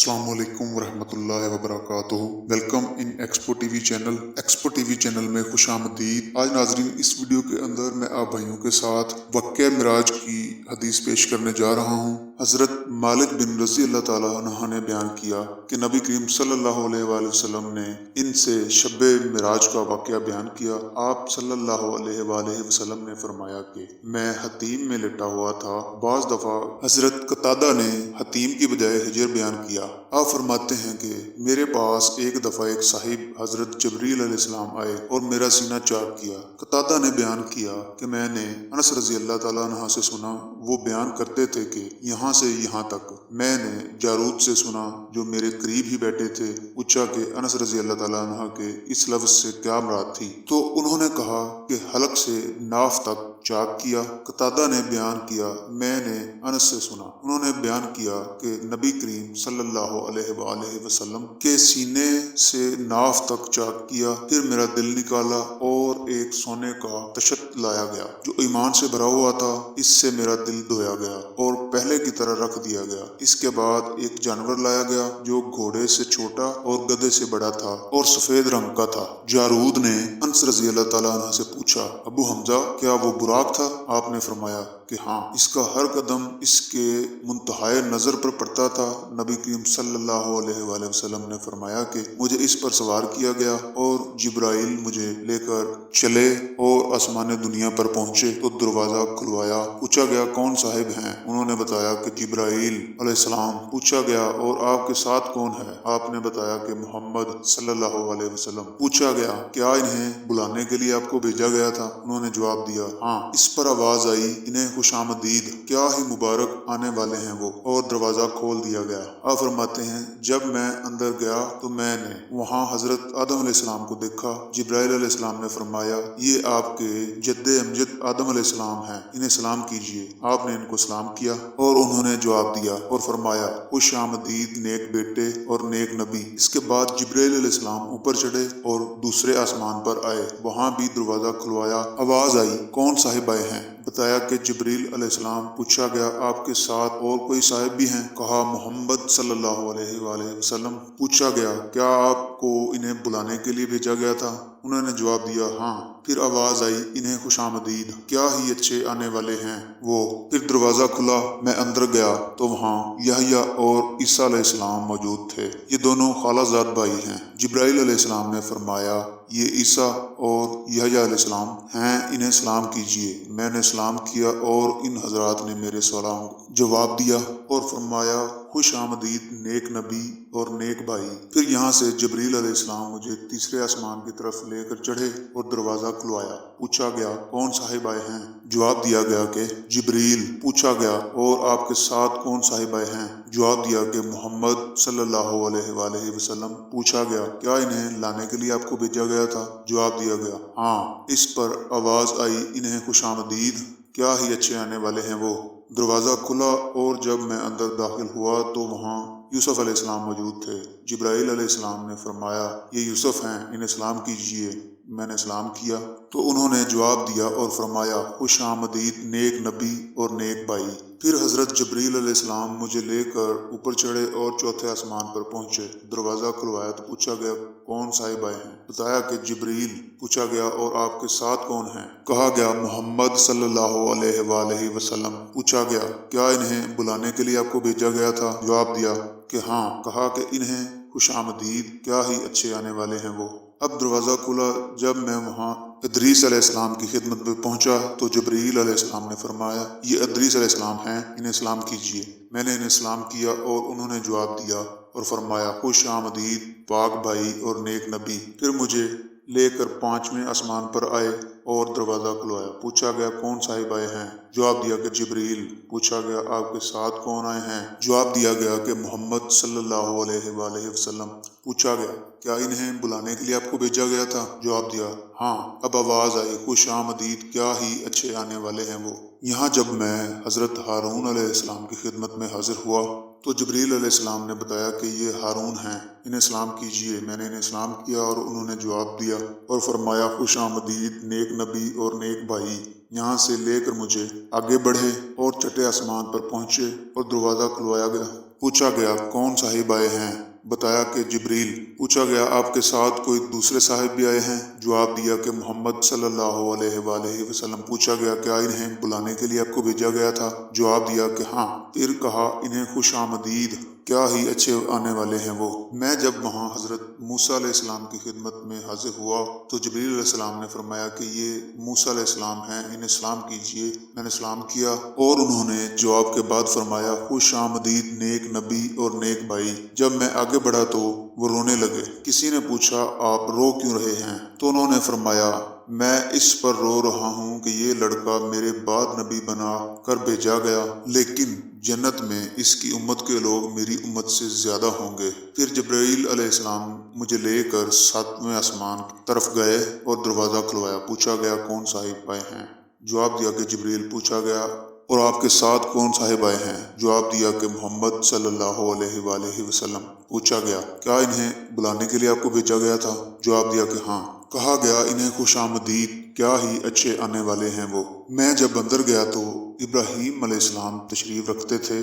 अस्सलाम वालेकुम वरहमतुल्लाहि वबरकातुहू। Welcome in expo TV channel. Expo TV channel में खुशामदीद। आज नाजरीन, इस वीडियो के अंदर मैं आप भाइयों के साथ वाक़या मिराज की हदीस पेश करने जा रहा हूँ। हज़रत मालिक बिन रज़ी अल्लाह ताला अन्हु ने बयान किया कि नबी करीम सल्लल्लाहु अलैहि वसल्लम ने इनसे शब मिराज का वाक़या बयान किया। आप सल्लल्लाहु अलैहि वसल्लम ने फरमाया कि मैं हतीम में लेटा हुआ था। बाज़ दफ़ा हज़रत कतादा ने हतीम की बजाय हिजर बयान किया। आप फरमाते हैं कि मेरे पास एक दफ़ा एक साहिब हज़रत जबरील अलैहिस्सलाम आए और मेरा सीना चाक किया। कतादा ने बयान किया कि मैंने अनस रज़ी अल्लाह ताला अन्हु से सुना, वो बयान करते थे कि यहाँ से यहाँ तक। मैंने जारूद से सुना जो मेरे करीब ही बैठे थे, पूछा कि अनस रज़ी अल्लाह ताला अन्हु के इस लफ्ज़ से क्या मुराद थी, तो उन्होंने कहा कि हलक से नाफ तक चाक किया। कतादा ने बयान किया मैंने अनस से सुना, उन्होंने बयान किया कि नबी करीम सल्लल्लाहु अलैहि वसल्लम के सीने से नाफ तक चाक किया। फिर मेरा दिल निकाला और एक सोने का तशत लाया गया जो ईमान से भरा हुआ था। इससे मेरा दिल धोया गया और पहले की तरह रख दिया गया। इसके बाद एक जानवर लाया गया जो घोड़े से छोटा और गधे से बड़ा था और सफेद रंग का था। जारूद ने अनस रज़ी अल्लाह ताला अन्हु से पूछा, अबू हमजा, क्या वो बुराक था? आपने फरमाया कि हाँ, इसका हर कदम इसके मुंतहाए नजर पर पड़ता था। नबी करीम सल्लल्लाहु अलैहि वसल्लम ने फरमाया कि मुझे इस पर सवार किया गया और जिब्राइल मुझे लेकर चले और आसमान दुनिया पर पहुंचे तो दरवाजा खुलवाया। पूछा गया कौन साहिब हैं? उन्होंने बताया कि जिब्राइल अलैहिस्सलाम। पूछा गया और आपके साथ कौन है? आपने बताया कि मोहम्मद सल्लल्लाहु अलैहि वसल्लम। पूछा गया क्या इन्हें बुलाने के लिए आपको भेजा गया था? उन्होंने जवाब दिया हाँ। इस पर आवाज आई, इन्हें खुशामदीद, क्या ही मुबारक आने वाले हैं वो, और दरवाजा खोल दिया गया। आप फरमाते हैं जब मैं अंदर गया तो मैंने वहाँ हजरत आदम अलैहिस्सलाम को देखा। जिब्राइल अलैहिस्सलाम ने फरमाया ये आपके जद्दे अमजद आदम अलैहिस्सलाम हैं, इन्हें सलाम कीजिए। आपने इनको सलाम किया और उन्होंने जवाब दिया और फरमाया खुशामदीद नेक बेटे और नेक नबी। इसके बाद जिब्राइल अलैहिस्सलाम ऊपर चढ़े और दूसरे आसमान पर आए। वहाँ भी दरवाजा खुलवाया। आवाज आई कौन साहिब आए हैं? बताया कि जिब्रील अलैहिस्सलाम। पूछा गया आपके साथ और कोई साहिब भी हैं? कहा मोहम्मद सल्लल्लाहु अलैहि वसल्लम। पूछा गया क्या आपको इन्हें बुलाने के लिए भेजा गया था? उन्होंने जवाब दिया हाँ। फिर आवाज आई इन्हें खुशामदीद, क्या ही अच्छे आने वाले हैं वो। फिर दरवाजा खुला, मैं अंदर गया तो वहाँ यहया और ईसा अलैहिस्सलाम मौजूद थे। ये दोनों खालाजाद भाई हैं। जिब्राइल अलैहिस्सलाम ने फरमाया ये ईसा और यहया अलैहिस्सलाम हैं, इन्हें सलाम कीजिए। मैंने सलाम किया और इन हजरात ने मेरे सलाम जवाब दिया और फरमाया खुश आमदीद नेक नबी और नेक भाई। फिर यहाँ से जिब्रील अलैहिस्सलाम मुझे तीसरे आसमान की तरफ लेकर चढ़े और दरवाजा खुलवाया। पूछा गया कौन साहिब आए हैं? जवाब दिया गया कि जिब्रील। पूछा गया और आपके साथ कौन साहिब आए हैं? जवाब दिया कि मोहम्मद सल्लल्लाहु अलैहि वसल्लम। पूछा गया क्या इन्हें लाने के लिए आपको भेजा गया था? जवाब दिया गया हाँ। इस पर आवाज आई इन्हें खुशामदीद, क्या ही अच्छे आने वाले हैं वो। दरवाज़ा खुला और जब मैं अंदर दाखिल हुआ तो वहाँ यूसुफ अलैहिस्सलाम मौजूद थे। जिब्राइल अलैहिस्सलाम ने फरमाया ये यूसुफ हैं, इन्हें सलाम कीजिए। मैंने सलाम किया तो उन्होंने जवाब दिया और फरमाया खुश आमदीद नेक नबी और नेक भाई। फिर हज़रत जिब्रील अलैहिस्सलाम मुझे लेकर ऊपर चढ़े और चौथे आसमान पर पहुंचे। दरवाज़ा खुलवाया तो पूछा गया कौन साहिब आए हैं? बताया कि जिब्रील। पूछा गया और आपके साथ कौन है? कहा गया मोहम्मद सल्लल्लाहु अलैहि वसल्लम। पूछा गया क्या इन्हें बुलाने के लिए आपको भेजा गया था? जवाब दिया कि हाँ। कहा कि इन्हें खुशामदीद, क्या ही अच्छे आने वाले हैं वो। अब दरवाज़ा खुला। जब मैं वहाँ इदरीस अलैहिस्सलाम की खिदमत में पहुंचा तो जिब्रील अलैहिस्सलाम ने फरमाया ये इदरीस अलैहिस्सलाम हैं, इन्हें सलाम कीजिए। मैंने इन्हें सलाम किया और उन्होंने जवाब दिया और फरमाया खुश आमदीद पाक भाई और नेक नबी। फिर मुझे लेकर पांचवें आसमान पर आए और दरवाज़ा खुलवाया। पूछा गया कौन साहिब आए हैं? जवाब दिया कि जिब्रील। पूछा गया आपके साथ कौन आए हैं? जवाब दिया गया कि मोहम्मद सल्लल्लाहु अलैहि वसल्लम। पूछा गया क्या इन्हें बुलाने के लिए आपको भेजा गया था? जवाब दिया हाँ। अब आवाज़ आई खुश आमदीद, क्या ही अच्छे आने वाले हैं वो। यहाँ जब मैं हज़रत हारून अलैहिस्सलाम की खिदमत में हाजिर हुआ तो जिब्रील अलैहिस्सलाम ने बताया कि ये हारून हैं, इन्हें सलाम कीजिए। मैंने इन्हें सलाम किया और उन्होंने जवाब दिया और फरमाया खुश आमदीद नेक नबी और नेक भाई। यहाँ से लेकर मुझे आगे बढ़े और छठे आसमान पर पहुँचे और दरवाज़ा खुलवाया गया। पूछा गया कौन साहिब आए हैं, बताया कि जिब्रील। पूछा गया आप के साथ कोई दूसरे साहिब भी आए हैं, जवाब दिया कि मोहम्मद सल्लल्लाहु अलैहि वसल्लम। पूछा गया क्या इन्हें बुलाने के लिए आपको भेजा गया था, जवाब दिया कि हाँ। फिर कहा इन्हें खुश आमदीद, क्या ही अच्छे आने वाले हैं वो। मैं जब वहाँ हज़रत मूसा अलैहिस्सलाम की खिदमत में हाजिर हुआ तो जिब्रील अलैहिस्सलाम ने फरमाया कि ये मूसा अलैहिस्सलाम हैं, इन्हें सलाम कीजिए। मैंने सलाम किया और उन्होंने जवाब के बाद फरमाया खुश आमदीद नेक नबी और नेक भाई। जब मैं आगे बढ़ा तो वो रोने लगे। किसी ने पूछा आप रो क्यों रहे हैं, तो उन्होंने फरमाया मैं इस पर रो रहा हूँ कि ये लड़का मेरे बाद नबी बना कर भेजा गया, लेकिन जन्नत में इसकी उम्मत के लोग मेरी उम्मत से ज्यादा होंगे। फिर जिब्राइल अलैहिस्सलाम मुझे लेकर 7वें आसमान की तरफ गए और दरवाज़ा खुलवाया। पूछा गया कौन साहिब आए हैं, जवाब दिया कि जिब्राइल। पूछा गया और आपके साथ कौन साहिब आए हैं, जवाब दिया कि मोहम्मद सल्लल्लाहु अलैहि वसल्लम। पूछा गया क्या इन्हें बुलाने के लिए आपको भेजा गया था, जवाब दिया कि हाँ। कहा गया इन्हें खुश आमदीद, क्या ही अच्छे आने वाले हैं वो। मैं जब अंदर गया तो इब्राहीम अलैहिस्सलाम तशरीफ रखते थे।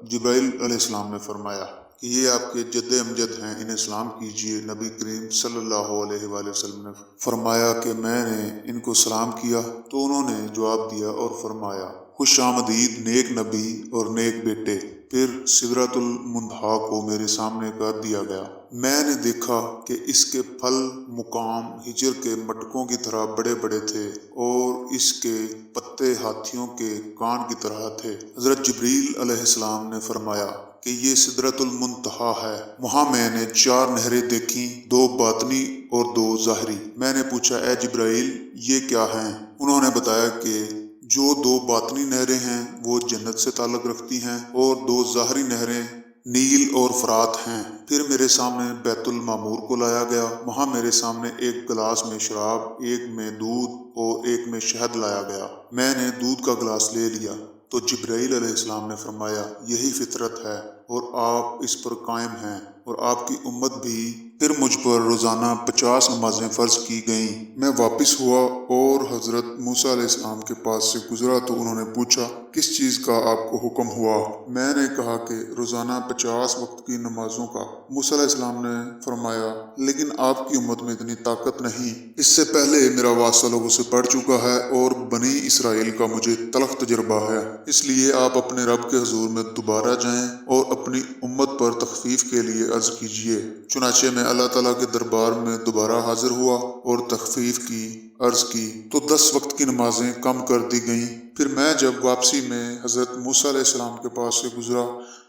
जिब्राइल अलैहिस्सलाम ने फरमाया कि ये आपके जद्दे अमजद हैं, इन्हें सलाम कीजिए। नबी करीम सल्लल्लाहु अलैहि वसल्लम ने फरमाया कि मैंने इनको सलाम किया तो उन्होंने जवाब दिया और फरमाया खुश आमदीद नेक नबी और नेक बेटे। फिर सिदरतुल मुंतहा को मेरे सामने कर दिया गया। मैंने देखा कि इसके फल मुकाम हिजर के मटकों की तरह बड़े बड़े थे और इसके पत्ते हाथियों के कान की तरह थे। हजरत जिब्रील अलैहिस्सलाम ने फरमाया कि ये सिदरतुल मुंतहा है। वहाँ मैंने 4 नहरें देखी, 2 बातनी और 2 ज़ाहरी। मैंने पूछा ए जिब्राइल ये क्या हैं? उन्होंने बताया कि जो 2 बातनी नहरें हैं वो जन्नत से ताल्लुक़ रखती हैं और 2 ज़ाहरी नहरें नील और फरात हैं। फिर मेरे सामने बैतुल मामूर को लाया गया। वहाँ मेरे सामने एक गिलास में शराब, एक में दूध और एक में शहद लाया गया। मैंने दूध का गिलास ले लिया तो जिब्राइल अलैहिस्सलाम ने फरमाया यही फितरत है और आप इस पर कायम हैं और आपकी उम्मत भी। फिर मुझ पर रोज़ाना 50 नमाजें फ़र्ज की गईं। मैं वापस हुआ और हज़रत मूसा अलैहिस्सलाम के पास से गुजरा तो उन्होंने पूछा किस चीज़ का आपको हुक्म हुआ। मैंने कहा कि रोज़ाना 50 वक्त की नमाजों का। मूसा अलैहिस्सलाम ने फरमाया लेकिन आपकी उम्मत में इतनी ताकत नहीं, इससे पहले मेरा वास्ता लोगों से पड़ चुका है और बनी इसराइल का मुझे तलख तजर्बा है, इसलिए आप अपने रब के हुजूर में दोबारा जाएं और अपनी उम्मत पर तखफीफ के लिए अर्ज कीजिए। चुनाचे मैं अल्लाह ताला के दरबार में दोबारा हाजिर हुआ और तखफीफ की अर्ज की तो 10 वक्त की नमाजें कम कर दी गईं। फिर मैं जब वापसी में हज़रत मूसा अलैहिस्सलाम के पास से गुजरा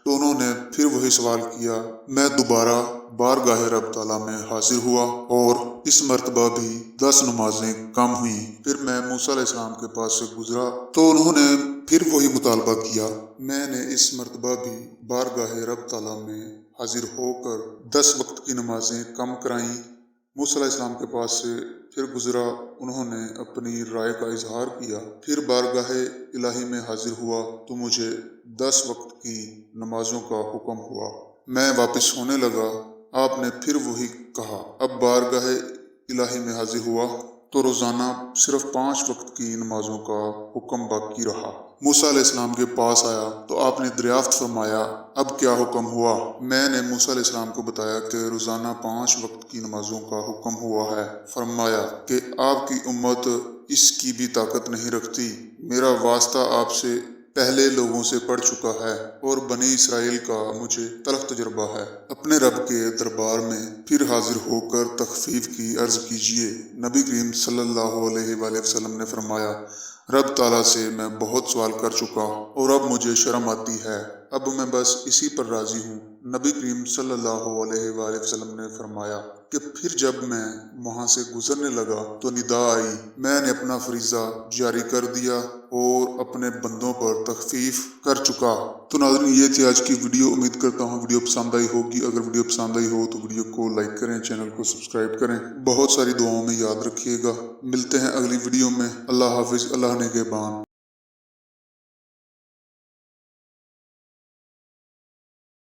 तो उन्होंने फिर वही सवाल किया। मैं दोबारा बारगाह रब ताला में हाजिर हुआ और इस मर्तबा भी 10 नमाजें कम हुई। फिर मैं मूसा अलैहिस्सलाम के पास से गुजरा तो उन्होंने फिर वही मुतालबा किया। मैंने इस मर्तबा भी बारगाह रब ताला में हाजिर होकर 10 वक्त की नमाजें कम कराईं। मूसा अलैहिस्सलाम के पास से फिर गुजरा, उन्होंने अपनी राय का इजहार किया। फिर बारगाह इलाही में हाजिर हुआ तो मुझे 10 वक्त की नमाजों का हुक्म हुआ। मैं वापस होने लगा, आपने फिर वही कहा। अब बारगाह इलाही में हाजिर हुआ तो रोज़ाना सिर्फ 5 वक्त की नमाजों का हुक्म बाकी रहा। मूसा अलैहिस्सलाम के पास आया तो आपने दरियाफ्त फरमाया अब क्या हुक्म हुआ। मैंने मूसा अलैहिस्सलाम को बताया कि रोज़ाना 5 वक्त की नमाजों का हुक्म हुआ है। फरमाया कि आपकी उम्मत इसकी भी ताकत नहीं रखती, मेरा वास्ता आपसे पहले लोगों से पड़ चुका है और बनी इसराइल का मुझे तलख तजर्बा है। अपने रब के दरबार में फिर हाजिर होकर तखफीफ की अर्ज कीजिए। नबी करीम सल्लल्लाहु अलैहि वसल्लम ने फरमाया रब ताला से मैं बहुत सवाल कर चुका और अब मुझे शर्म आती है, अब मैं बस इसी पर राजी हूँ। नबी करीम सल्लल्लाहु अलैहि वसल्लम ने फरमाया कि फिर जब मैं वहाँ से गुजरने लगा तो निदा आई। मैंने अपना फरीज़ा जारी कर दिया और अपने बंदों पर तखफीफ कर चुका। तो नाज़रीन ये थी आज की वीडियो। उम्मीद करता हूँ वीडियो पसंद आई होगी। अगर वीडियो पसंद आई हो तो वीडियो को लाइक करें, चैनल को सब्सक्राइब करें। बहुत सारी दुआओं में याद रखिएगा। मिलते हैं अगली वीडियो में। अल्लाह हाफिज़, अल्लाह निगहबान।